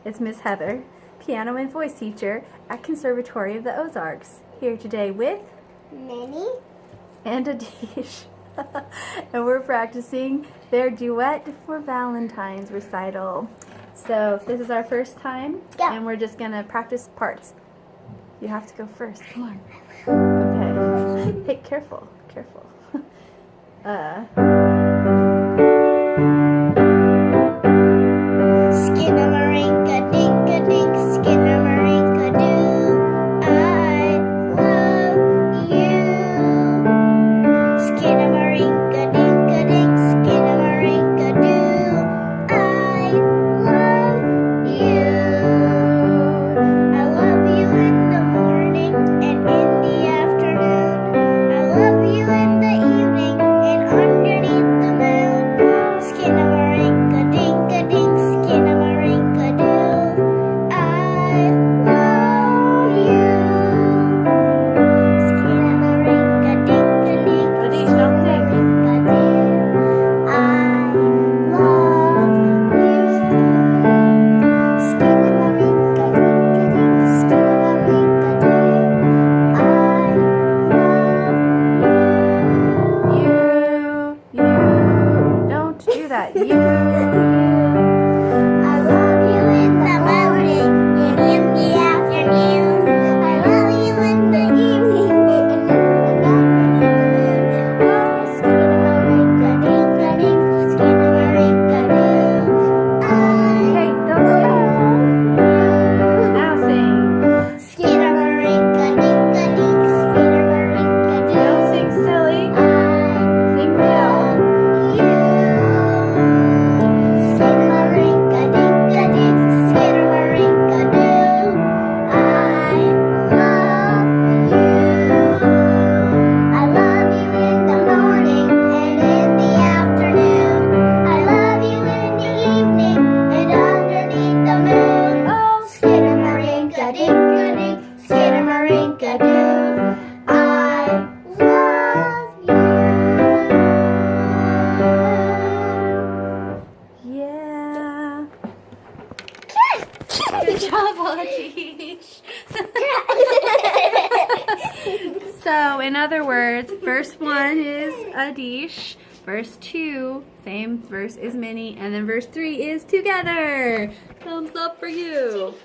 It's Miss Heather, piano and voice teacher at Conservatory of the Ozarks, here today with Minnie and Adish. And we're practicing their duet for Valentine's recital. So this is our first time, and we're just going to practice parts. You have to go first. Come on. Okay. Hey, careful. Careful. Skinamarinka, dink, dink, skinamarinka, do I love you? Skinamarinka, dink, dink, skinamarinka, do I love you? I love you in the morning and in the afternoon. I love you in the evening and underneath the moon. Skinamarinka, dink, dink, Skinamarinka, do I love you? Skinamarinka, dink, dink, Adish, don't sing. Skinamarinka, do I love you? Skinamarinka, dink, dink, Skinamarinka, do I love You. Don't do that. I love you in the morning and in the afternoon. I love you in the evening and in the night. Oh, Skinamarinka, dink, dink, Skinamarinka, do I Hey, don't sing. Now sing. Skinamarinka, dink, dink, Skinamarinka, do Don't sing silly. I Sing real. Skinamarinka, dink, dink, Skinamarinka, do I love you? I love you in the morning and in the afternoon. I love you in the evening and underneath the moon. Oh, Skinamarinka, dink, dink, Skinamarinka, do I love you? Yeah. Good job, Adish. So, in other words, verse 1 is Adish, verse 2, same verse is Minnie, and then verse 3 is together. Thumbs up for you.